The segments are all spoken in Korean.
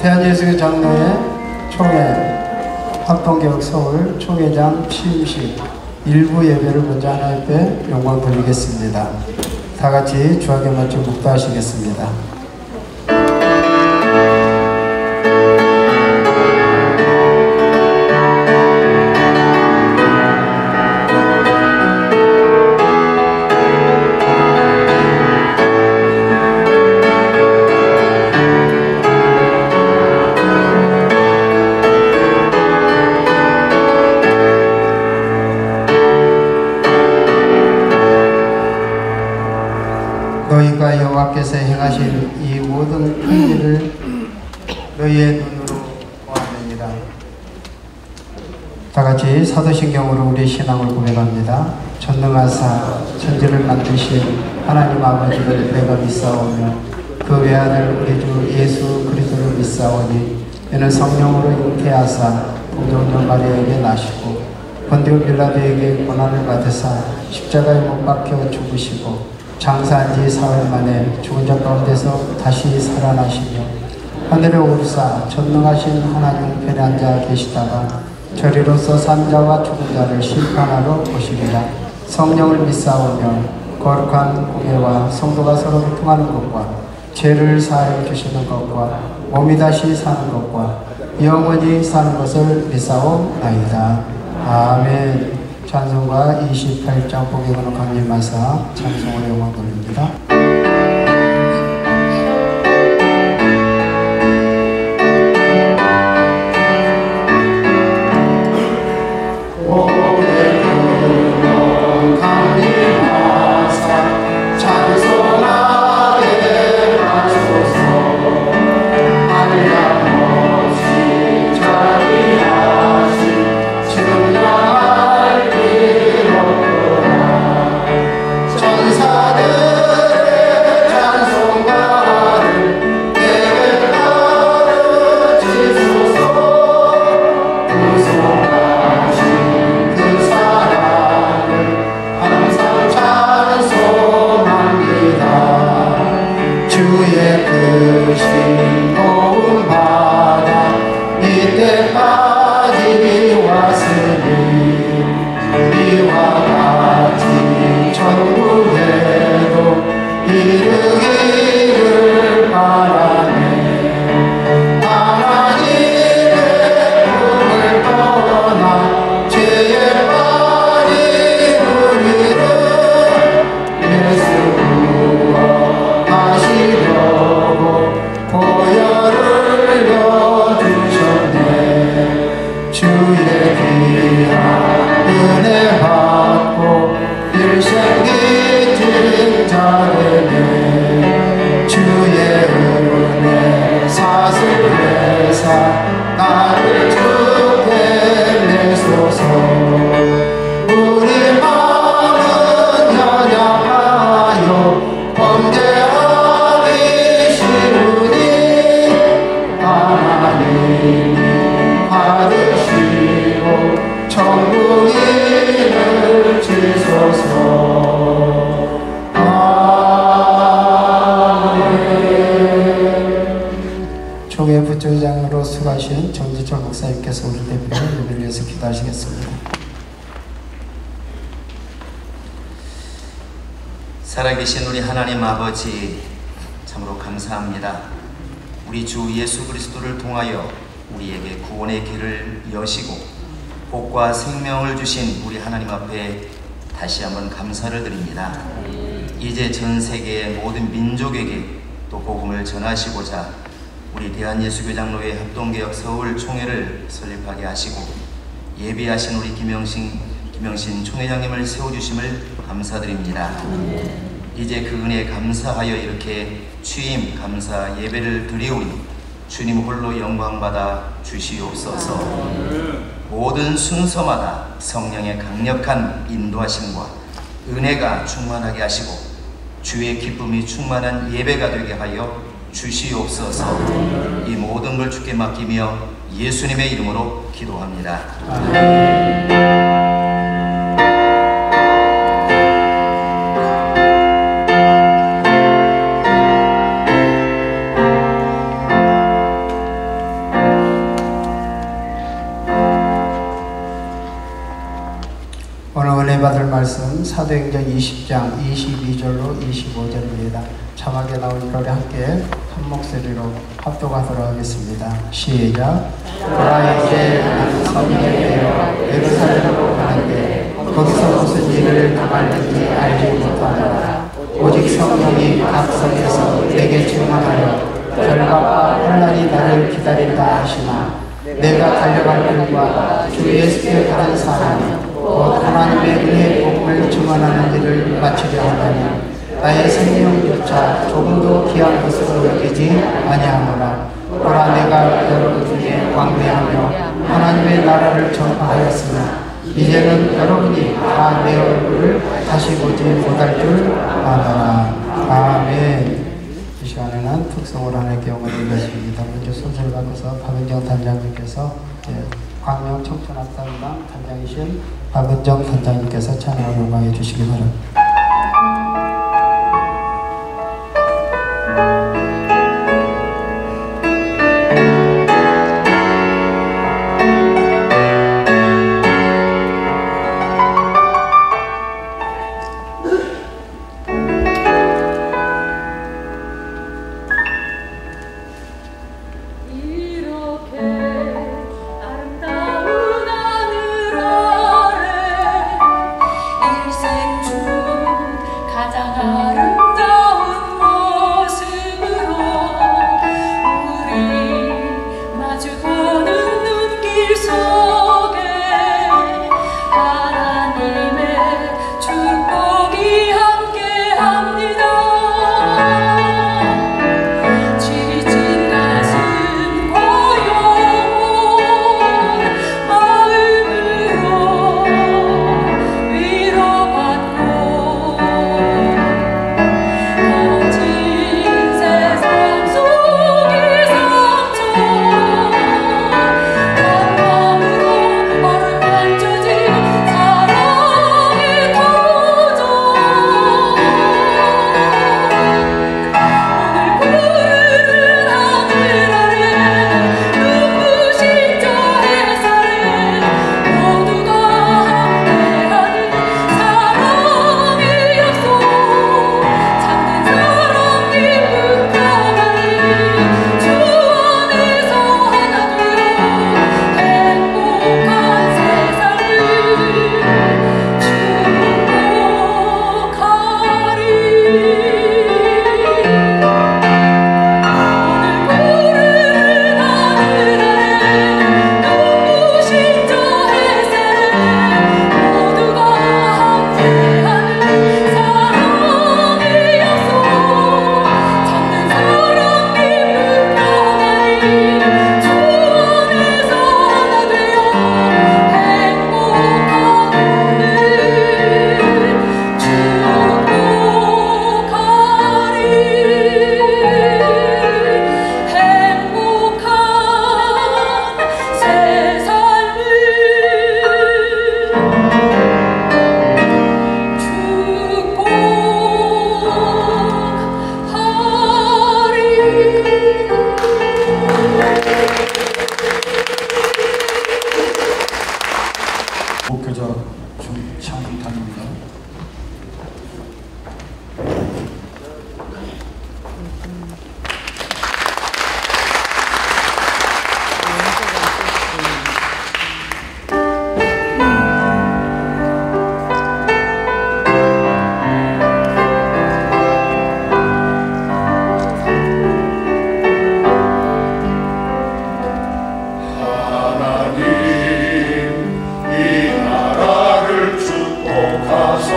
대한예수교 장로회 총회 합동개혁 서울 총회장 취임식 일부 예배를 먼저 하나님 앞에 영광 돌리겠습니다. 다 같이 주하게 맞춰 묵도하시겠습니다. 너희가 여호와께서 행하신 이 모든 큰 일을 너희의 눈으로 보았느니라. 다같이 사도신경으로 우리의 신앙을 고백합니다. 전능하사 천지를 만드신 하나님 아버지를 내가 믿사오며 그 외아들 우리 주 예수 그리스도를 믿사오니 이는 성령으로 잉태하사 동정녀 마리아에게 나시고 본디오 빌라도에게 고난을 받으사 십자가에 못 박혀 죽으시고 장사한 지 사흘 만에 죽은 자 가운데서 다시 살아나시며 하늘에 오르사 전능하신 하나님 편에 앉아 계시다가 저리로서 산자와 죽은 자를 심판하러 오시리라. 성령을 믿사오며 거룩한 공예와 성도가 서로 교통하는 것과 죄를 사하여 주시는 것과 몸이 다시 사는 것과 영원히 사는 것을 믿사옵나이다. 아멘. 찬송가 28장 고백으로 강림하사 찬송으로 영광 돌립니다. 총회 부총장으로 수고하신 정지철 목사님께서 우리 대표를 예배를 위해서 기도하시겠습니다. 살아계신 우리 하나님 아버지, 참으로 감사합니다. 우리 주 예수 그리스도를 통하여 우리에게 구원의 길을 여시고 복과 생명을 주신 우리 하나님 앞에 다시 한번 감사를 드립니다. 이제 전 세계의 모든 민족에게 또 복음을 전하시고자 우리 대한예수교 장로회 합동개혁 서울 총회를 설립하게 하시고 예비하신 우리 김영신 총회장님을 세워주심을 감사드립니다. 이제 그 은혜에 감사하여 이렇게 취임 감사 예배를 드리오니 주님 홀로 영광받아 주시옵소서. 모든 순서마다 성령의 강력한 인도하심과 은혜가 충만하게 하시고 주의 기쁨이 충만한 예배가 되게 하여 주시옵소서. 이 모든 걸 주께 맡기며 예수님의 이름으로 기도합니다. 아멘. 오늘 은혜 받을 말씀 사도행전 20장 22절로 25절입니다. 자막에 나오니까 우리 함께 한 목소리로 합독하도록 하겠습니다. 시작. 그러나 이제 나는 성령에 대하여 예루살렘으로 가는데 거기서 무슨 일을 당할는지 알지 못하노라. 오직 성령이 각 성에서 내게 증언하여 결과와 혼란이 나를 기다린다 하시나 내가 달려갈 길과 주 예수께 가는 사람 곧 하나님의 은혜의 복음을 증언하는 일을 마치려 하다니 나의 생명조차 조금도 귀한 것으로 여기지 아니하노라. 보라 내가 여러분 중에 광대하며 하나님의 나라를 전파하였으나 이제는 여러분이 다 내 얼굴을 다시 보지 못할 줄 아노라. 아멘. 이 시간에는 특성으로 하나님께 영원히 계십니다. 먼저 소설 바꿔서 박은정 단장님께서 광명 청춘학당당 단장이신 박은정 단장님께서 찬양을 음악해 주시기 바랍니다. 이 나라를 축복하소서.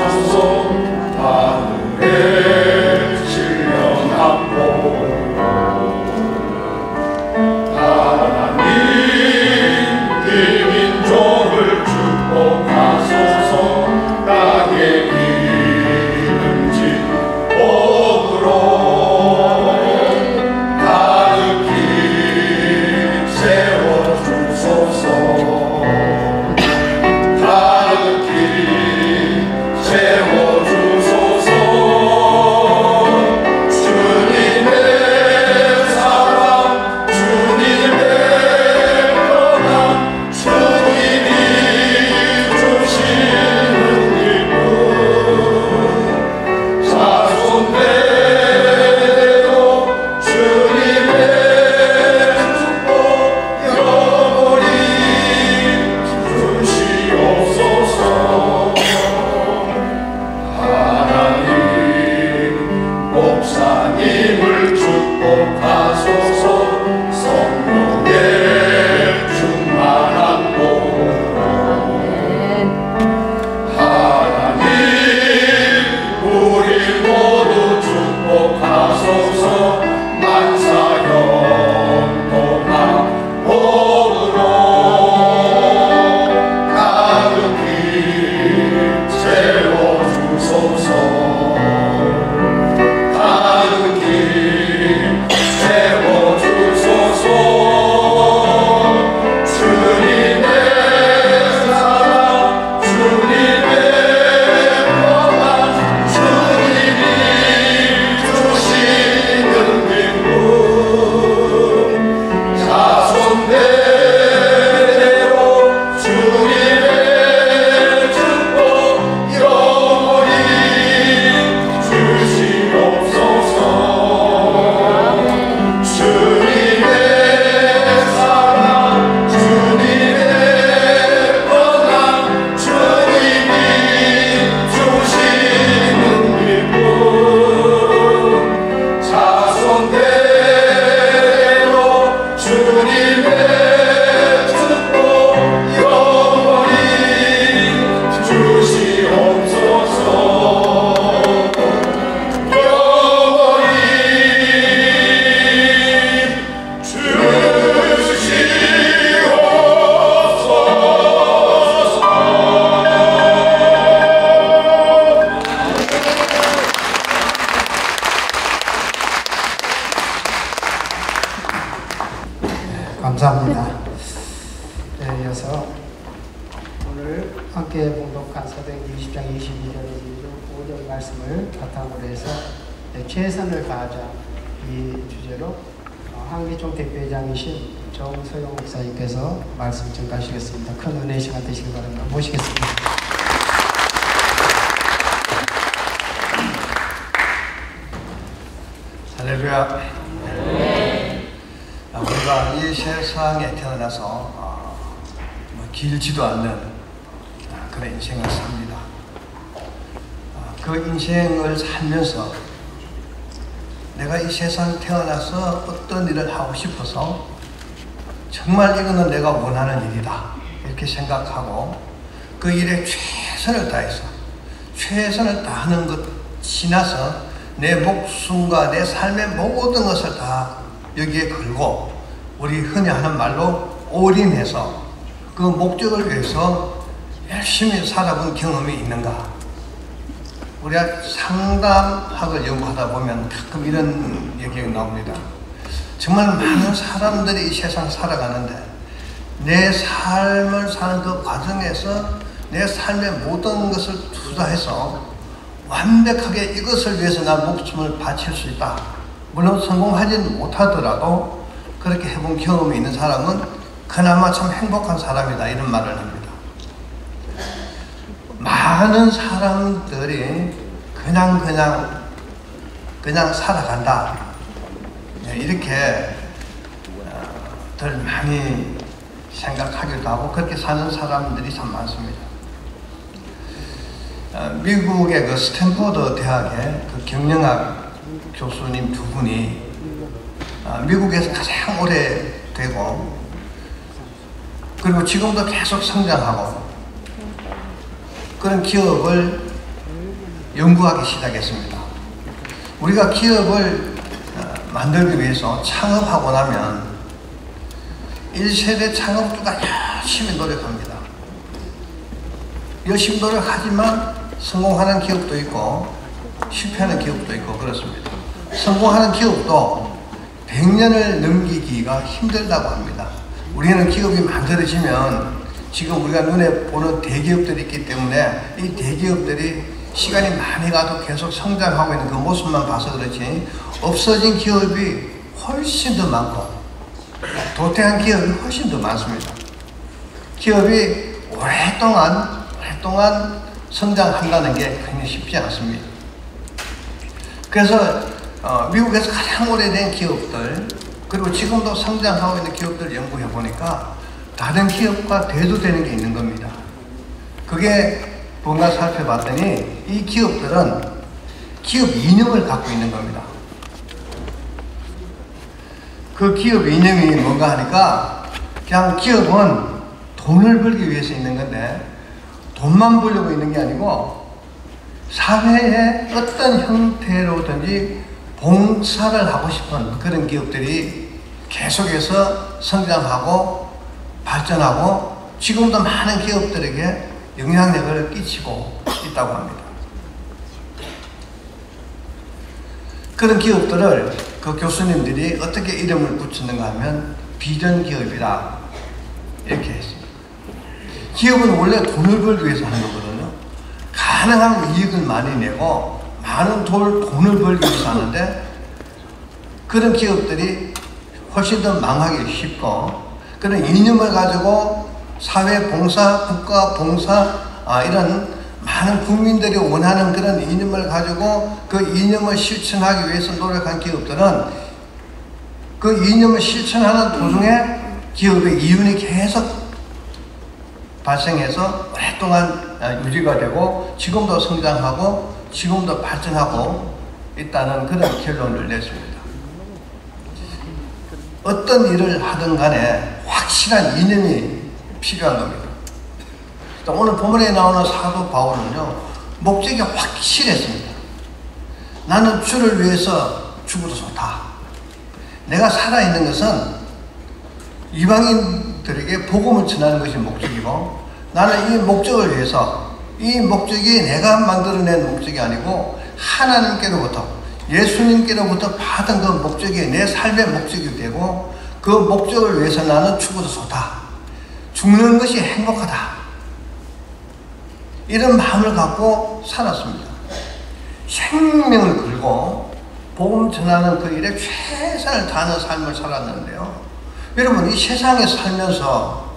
봉독한 사도행전 20장 22절에서 25절 말씀을 바탕으로 해서 최선을 다하자 이 주제로 한기총 대표회장이신 정소영 목사님께서 말씀 전가하시겠습니다. 큰 은혜의 시간 되시길 바랍니다. 모시겠습니다. 할렐루야. 우리가 이 세상에 태어나서 길지도 않는 그런 인생을 삽니다. 그 인생을 살면서 내가 이 세상에 태어나서 어떤 일을 하고 싶어서 정말 이거는 내가 원하는 일이다 이렇게 생각하고 그 일에 최선을 다해서 최선을 다하는 것 지나서 내 목숨과 내 삶의 모든 것을 다 여기에 걸고 우리 흔히 하는 말로 올인해서 그 목적을 위해서 열심히 살아본 경험이 있는가? 우리가 상담학을 연구하다 보면 가끔 이런 얘기가 나옵니다. 정말 많은 사람들이 이 세상 살아가는데 내 삶을 사는 그 과정에서 내 삶의 모든 것을 투자해서 완벽하게 이것을 위해서 난 목숨을 바칠 수 있다. 물론 성공하지는 못하더라도 그렇게 해본 경험이 있는 사람은 그나마 참 행복한 사람이다 이런 말을 합니다. 많은 사람들이 그냥 살아간다 이렇게 들 많이 생각하기도 하고 그렇게 사는 사람들이 참 많습니다. 미국의 그 스탠포드 대학의 그 경영학 교수님 두 분이 미국에서 가장 오래 되고 그리고 지금도 계속 성장하고 그런 기업을 연구하기 시작했습니다. 우리가 기업을 만들기 위해서 창업하고 나면 1세대 창업주가 열심히 노력합니다. 열심히 노력하지만 성공하는 기업도 있고 실패하는 기업도 있고 그렇습니다. 성공하는 기업도 100년을 넘기기가 힘들다고 합니다. 우리는 기업이 만들어지면 지금 우리가 눈에 보는 대기업들이 있기 때문에 이 대기업들이 시간이 많이 가도 계속 성장하고 있는 그 모습만 봐서 그렇지 없어진 기업이 훨씬 더 많고 도태한 기업이 훨씬 더 많습니다. 기업이 오랫동안 성장한다는 게 굉장히 쉽지 않습니다. 그래서 미국에서 가장 오래된 기업들 그리고 지금도 성장하고 있는 기업들 연구해 보니까 다른 기업과 대조되는 게 있는 겁니다. 그게 뭔가 살펴봤더니 이 기업들은 기업 이념을 갖고 있는 겁니다. 그 기업 이념이 뭔가 하니까 그냥 기업은 돈을 벌기 위해서 있는 건데 돈만 벌려고 있는 게 아니고 사회의 어떤 형태로든지 봉사를 하고 싶은 그런 기업들이 계속해서 성장하고 발전하고 지금도 많은 기업들에게 영향력을 끼치고 있다고 합니다. 그런 기업들을 그 교수님들이 어떻게 이름을 붙였는가 하면 비전 기업이다 이렇게 했습니다. 기업은 원래 돈을 벌기 위해서 하는 거거든요. 가능한 이익을 많이 내고 많은 돈을 벌기 위해서 하는데 그런 기업들이 훨씬 더 망하기 쉽고 그런 이념을 가지고 사회 봉사, 국가 봉사 이런 많은 국민들이 원하는 그런 이념을 가지고 그 이념을 실천하기 위해서 노력한 기업들은 그 이념을 실천하는 도중에 기업의 이윤이 계속 발생해서 오랫동안 유지가 되고 지금도 성장하고 지금도 발전하고 있다는 그런 결론을 냈습니다. 어떤 일을 하든 간에 확실한 이념이 필요한 겁니다. 오늘 본문에 나오는 사도 바울은요 목적이 확실했습니다. 나는 주를 위해서 죽어도 좋다. 내가 살아있는 것은 이방인들에게 복음을 전하는 것이 목적이고 나는 이 목적을 위해서 이 목적이 내가 만들어낸 목적이 아니고 하나님께로부터 예수님께로부터 받은 그 목적이 내 삶의 목적이 되고 그 목적을 위해서 나는 죽어도 좋다. 죽는 것이 행복하다. 이런 마음을 갖고 살았습니다. 생명을 걸고 복음 전하는 그 일에 최선을 다하는 삶을 살았는데요. 여러분, 이 세상에 살면서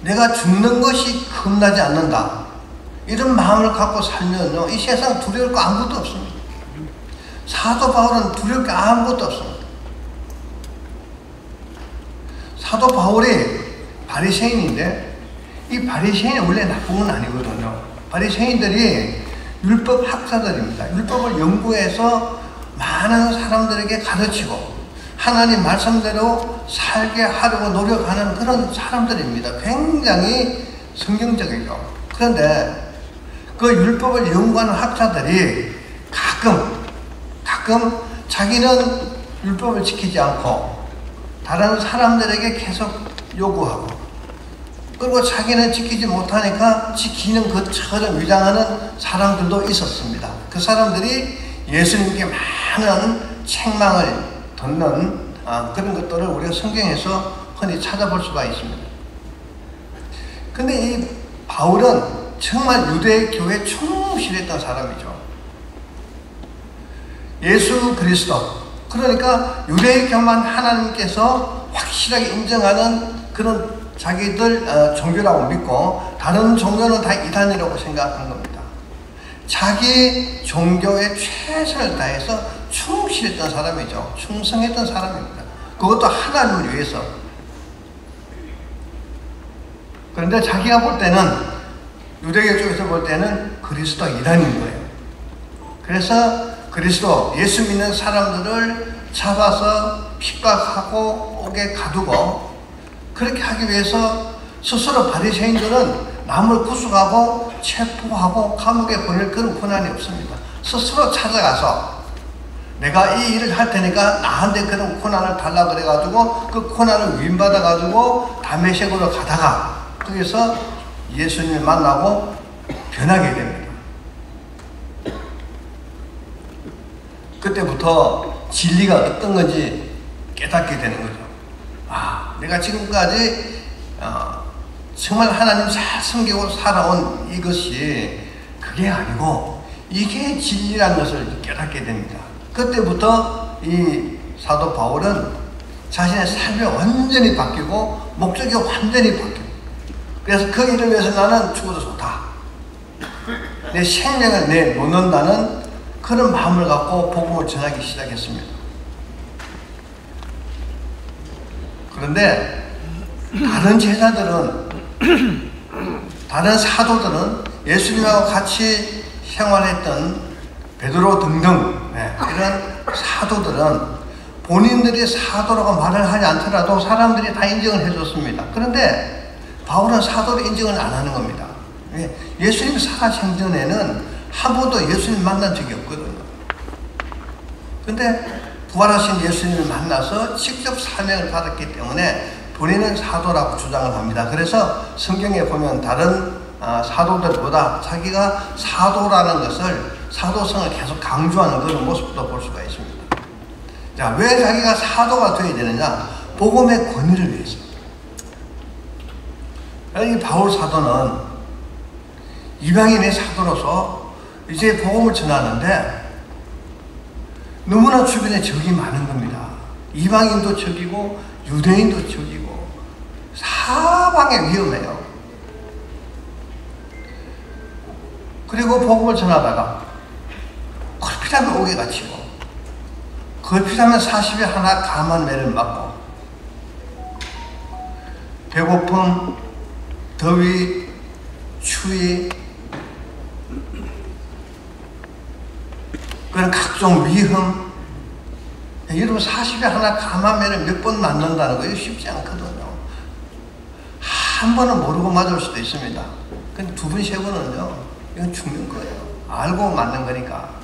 내가 죽는 것이 겁나지 않는다, 이런 마음을 갖고 살면요, 이 세상 두려울 거 아무것도 없습니다. 사도 바울은 두려울 게 아무것도 없습니다. 사도 바울이 바리새인인데, 이 바리새인이 원래 나쁜 건 아니거든요. 바리새인들이 율법 학자들입니다. 율법을 연구해서 많은 사람들에게 가르치고 하나님 말씀대로 살게 하려고 노력하는 그런 사람들입니다. 굉장히 성경적이죠. 그런데 그 율법을 연구하는 학자들이 가끔 자기는 율법을 지키지 않고 다른 사람들에게 계속 요구하고, 그리고 자기는 지키지 못하니까 지키는 것처럼 위장하는 사람들도 있었습니다. 그 사람들이 예수님께 많은 책망을 듣는 그런 것들을 우리가 성경에서 흔히 찾아볼 수가 있습니다. 근데 이 바울은 정말 유대 교회에 충실했던 사람이죠. 예수 그리스도, 그러니까 유대교만 하나님께서 확실하게 인정하는 그런 자기들 종교라고 믿고 다른 종교는 다 이단이라고 생각하는 겁니다. 자기 종교에 최선을 다해서 충실했던 사람이죠. 충성했던 사람입니다. 그것도 하나님을 위해서. 그런데 자기가 볼 때는, 유대교 쪽에서 볼 때는 그리스도 이단인 거예요. 그래서 그리스도, 예수 믿는 사람들을 잡아서 핍박하고 옥에 가두고, 그렇게 하기 위해서 스스로 바리새인들은 남을 구속하고 체포하고 감옥에 보낼 그런 권한이 없습니다. 스스로 찾아가서 내가 이 일을 할 테니까 나한테 그런 권한을 달라 그래가지고 그 권한을 위임받아가지고 다메섹으로 가다가 거기서 예수님을 만나고 변하게 됩니다. 그때부터 진리가 어떤 건지 깨닫게 되는 거죠. 내가 지금까지 정말 하나님 잘 섬기고 살아온 이것이 그게 아니고 이게 진리라는 것을 깨닫게 됩니다. 그때부터 이 사도 바울은 자신의 삶이 완전히 바뀌고 목적이 완전히 바뀌고, 그래서 그 일을 위해서 나는 죽어도 좋다, 내 생명을 내놓는다는 그런 마음을 갖고 복음을 전하기 시작했습니다. 그런데 다른 제자들은, 다른 사도들은, 예수님하고 같이 생활했던 베드로 등등 이런 사도들은 본인들이 사도라고 말을 하지 않더라도 사람들이 다 인정을 해줬습니다. 그런데 바울은 사도를 인정을 안 하는 겁니다. 예수님 살아생전에는 한 번도 예수님 만난 적이 없거든요. 근데 부활하신 예수님을 만나서 직접 사명을 받았기 때문에 본인은 사도라고 주장을 합니다. 그래서 성경에 보면 다른 사도들보다 자기가 사도라는 것을, 사도성을 계속 강조하는 그런 모습도 볼 수가 있습니다. 자, 왜 자기가 사도가 되어야 되느냐? 복음의 권위를 위해서. 이 바울 사도는 이방인의 사도로서 이제 복음을 전하는데 너무나 주변에 적이 많은 겁니다. 이방인도 적이고 유대인도 적이고 사방에 위험해요. 그리고 복음을 전하다가 걸핏하면 옥에 갇히고, 걸핏하면 40에 하나 감한 매를 맞고, 배고픔, 더위, 추위, 그런 각종 위험. 여러분 40에 하나 감한 매를 몇 번 맞는다는 거 이거 쉽지 않거든요. 한 번은 모르고 맞을 수도 있습니다. 근데 두 번, 세 번은요, 이건 죽는 거예요. 알고 맞는 거니까.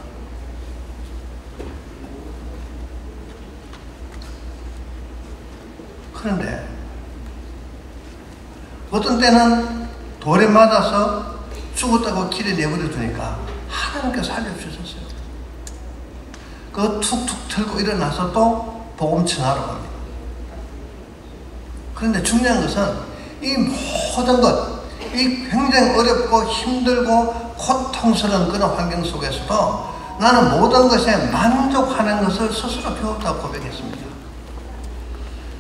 그런데 어떤 때는 돌에 맞아서 죽었다고 길에 내버려 두니까 하나님께서 살려주셨어요. 그거 툭툭 털고 일어나서 또 복음 전하러 갑니다. 그런데 중요한 것은 이 모든 것, 이 굉장히 어렵고 힘들고 고통스러운 그런 환경 속에서도 나는 모든 것에 만족하는 것을 스스로 배웠다고 고백했습니다.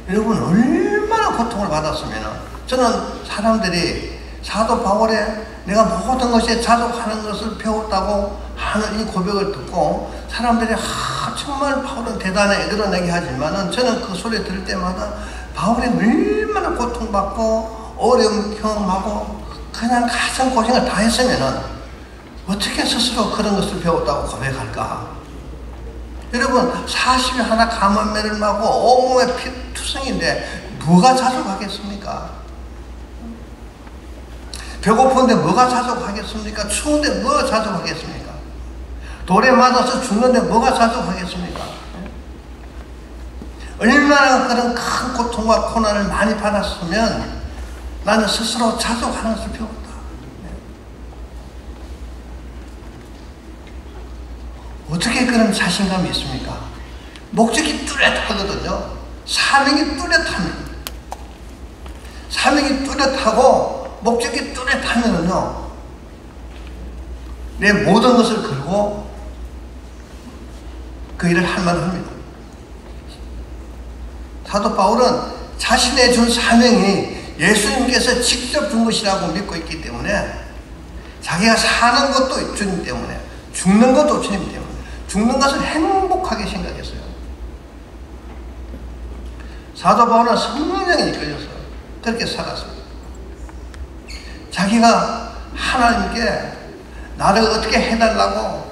여러분, 얼마나 고통을 받았으면 저는 사람들이 사도 바울의 내가 모든 것에 자족하는 것을 배웠다고 하는 이 고백을 듣고 사람들이 정말 바울은 대단해 그런 얘기 하지만은 저는 그 소리 들을 때마다 바울이 얼마나 고통받고 어려움 경험하고 그냥 가장 고생을 다 했으면은 어떻게 스스로 그런 것을 배웠다고 고백할까? 여러분, 40이 하나 감염매를 맞고 온몸에 피투성인데 뭐가 자족하겠습니까? 배고픈데 뭐가 자족하겠습니까? 추운데 뭐가 자족하겠습니까? 돌에 맞아서 죽는데 뭐가 자족하겠습니까? 얼마나 그런 큰 고통과 고난을 많이 받았으면 나는 스스로 자족하는 것을 배웠다. 어떻게 그런 자신감이 있습니까? 목적이 뚜렷하거든요. 사명이 뚜렷합니다. 사명이 뚜렷하고 목적이 뚜렷하면은요, 내 모든 것을 걸고 그 일을 할 만합니다. 사도 바울은 자신의 준 사명이 예수님께서 직접 준 것이라고 믿고 있기 때문에 자기가 사는 것도 주님 때문에 죽는 것도 주님 때문에 죽는 것을 행복하게 생각했어요. 사도 바울은 성령에 이끌려서 그렇게 살았습니다. 자기가 하나님께 나를 어떻게 해달라고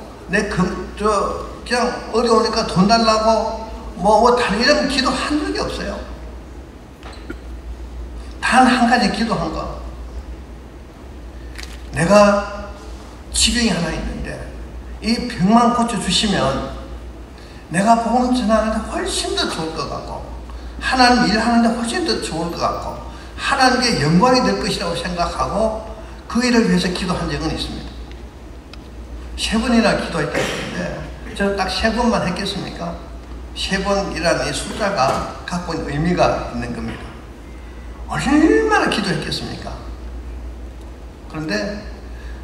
그냥 어려우니까 돈 달라고 다른 이런 기도 한 적이 없어요. 단 한 가지 기도한 거. 내가 지병이 하나 있는데 이 병만 고쳐주시면 내가 복음 전하는데 훨씬 더 좋을 것 같고 하나님 일하는데 훨씬 더 좋을 것 같고 하나님께 영광이 될 것이라고 생각하고 그 일을 위해서 기도한 적은 있습니다. 3번이나 기도했다고 했는데 저는 딱 3번만 했겠습니까? 3번이라는 이 숫자가 갖고 있는 의미가 있는 겁니다. 얼마나 기도했겠습니까? 그런데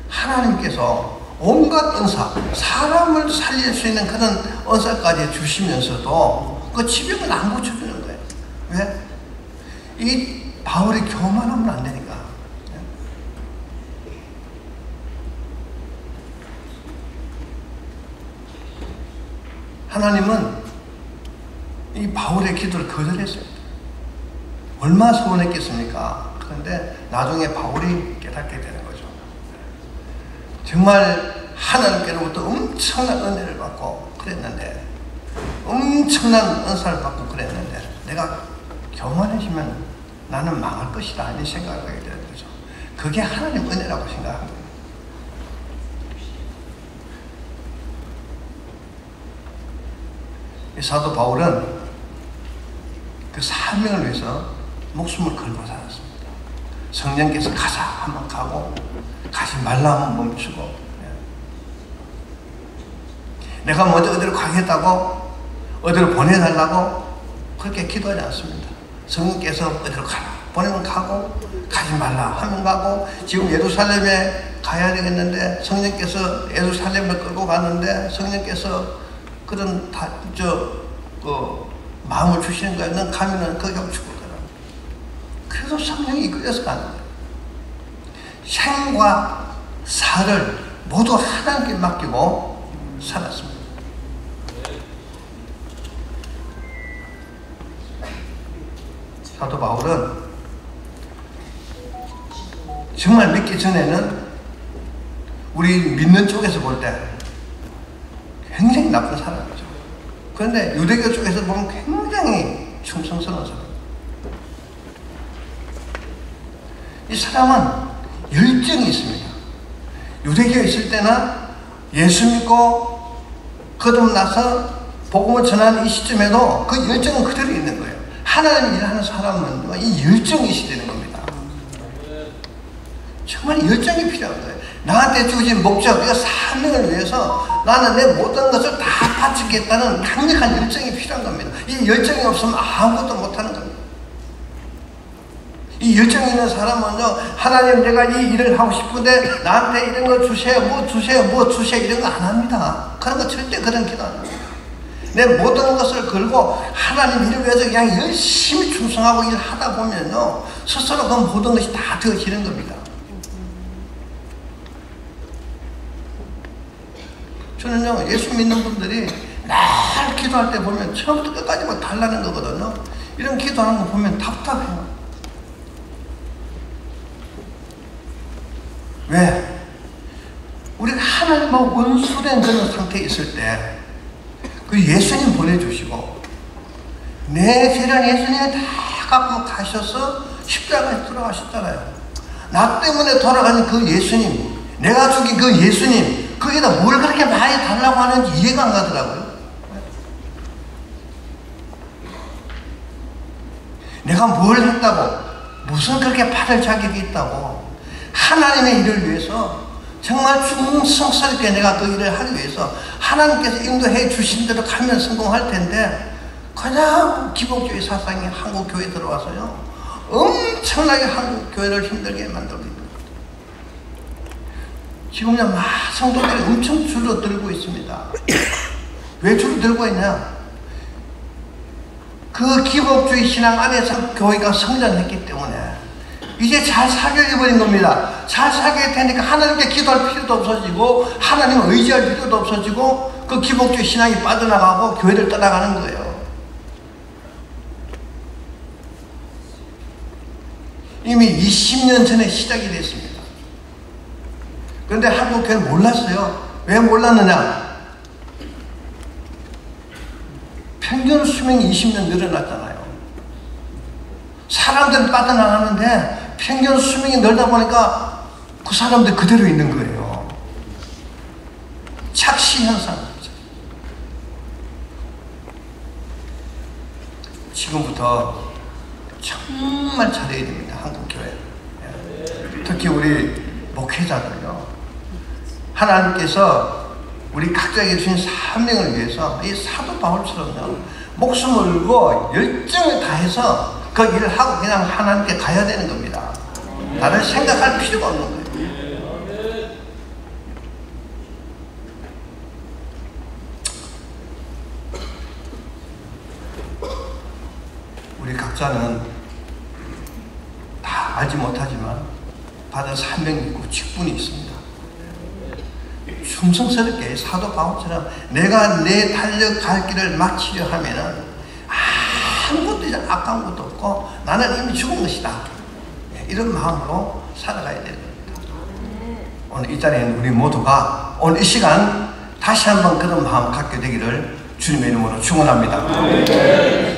하나님께서 온갖 은사, 사람을 살릴 수 있는 그런 은사까지 주시면서도 그 지병을 안 고쳐주는 거예요. 왜? 이 바울이 교만하면 안 되니까. 하나님은 이 바울의 기도를 거절했습니다. 얼마나 서운했겠습니까? 그런데 나중에 바울이 깨닫게 되는 거죠. 정말 하나님께로부터 엄청난 은혜를 받고 그랬는데, 엄청난 은사를 받고 그랬는데 내가 교만해지면 나는 망할 것이다 이런 생각을 하게 되는 거죠. 그게 하나님 은혜라고 생각한 거예요. 이 사도 바울은 그 사명을 위해서 목숨을 걸고 살았습니다. 성령께서 가자 하면 가고 가지 말라 하면 멈추고, 내가 먼저 어디로 가겠다고 어디로 보내달라고 그렇게 기도하지 않습니다. 성령께서 어디로 가라 보내면 가고 가지 말라 하면 가고, 지금 예루살렘에 가야 되겠는데 성령께서 예루살렘을 끌고 가는데 성령께서 그런 마음을 주시는 거예요. 넌 가면은 거기 가면 죽을 거라. 그래서 성령이 이끌려서 가는 거예요. 생과 사를 모두 하나님께 맡기고 살았습니다. 사도 바울은 정말 믿기 전에는 우리 믿는 쪽에서 볼 때 굉장히 나쁜 사람이죠. 그런데 유대교 쪽에서 보면 굉장히 충성스러운 사람. 이 사람은 열정이 있습니다. 유대교에 있을 때나 예수 믿고 거듭나서 복음을 전하는 이 시점에도 그 열정은 그대로 있는 거예요. 하나님 일하는 사람은 이 열정이 있어야 되는 겁니다. 정말 열정이 필요한 거예요. 나한테 주어진 목적, 이 사명을 위해서 나는 내 모든 것을 다 바치겠다는 강력한 열정이 필요한 겁니다. 이 열정이 없으면 아무것도 못하는 겁니다. 이 이 열정 있는 사람은요, 하나님 내가 이 일을 하고 싶은데 나한테 이런 거 주세요, 뭐 주세요, 뭐 주세요, 이런 거 안 합니다. 그런 거 절대 그런 기도 안 합니다. 내 모든 것을 걸고 하나님 일을 위해서 그냥 열심히 충성하고 일하다 보면요, 스스로 그 모든 것이 다 되어지는 겁니다. 저는요, 예수 믿는 분들이 날 기도할 때 보면 처음부터 끝까지 막 달라는 거거든요. 이런 기도하는 거 보면 답답해요. 왜? 우리가 하나님과 원수된 그런 상태에 있을 때 그 예수님 보내주시고 내 죄를 예수님이 다 갖고 가셔서 십자가에 돌아가셨잖아요. 나 때문에 돌아가는 그 예수님, 내가 죽인 그 예수님, 거기다 뭘 그렇게 많이 달라고 하는지 이해가 안 가더라고요. 내가 뭘 했다고, 무슨 그렇게 받을 자격이 있다고, 하나님의 일을 위해서 정말 충성스럽게 내가 그 일을 하기 위해서 하나님께서 인도해 주신 대로 가면 성공할 텐데, 그냥 기복주의 사상이 한국 교회에 들어와서요, 엄청나게 한국 교회를 힘들게 만들고 있는 겁니다. 지금요, 성도들이 엄청 줄어들고 있습니다. 왜 줄어들고 있냐? 그 기복주의 신앙 안에서 교회가 성장했기 때문에 이제 잘 살게 되어버린 겁니다. 잘 살게 되니까 하나님께 기도할 필요도 없어지고 하나님을 의지할 필요도 없어지고 그 기복주의 신앙이 빠져나가고 교회를 떠나가는 거예요. 이미 20년 전에 시작이 됐습니다. 그런데 한국 교회는 몰랐어요. 왜 몰랐느냐? 평균 수명이 20년 늘어났잖아요. 사람들은 빠져나가는데 평균 수명이 늘다 보니까 그 사람들 그대로 있는 거예요. 착시 현상. 지금부터 정말 잘해야 됩니다. 한국 교회. 특히 우리 목회자들요. 하나님께서 우리 각자에게 주신 사명을 위해서 이 사도 바울처럼요, 목숨을 걸고 열정을 다해서 그 일을 하고 그냥 하나님께 가야 되는 겁니다. 다른 생각할 필요가 없는 거예요. 우리 각자는 다 알지 못하지만 받은 사명이 있고 직분이 있습니다. 충성스럽게 사도 바울처럼 내가 내 달려갈 길을 마치려 하면은 아무것도 이제 아까운 것도 없고 나는 이미 죽은 것이다. 이런 마음으로 살아가야 되는 겁니다. 오늘 이 자리에는 우리 모두가 오늘 이 시간 다시 한번 그런 마음 갖게 되기를 주님의 이름으로 축원합니다.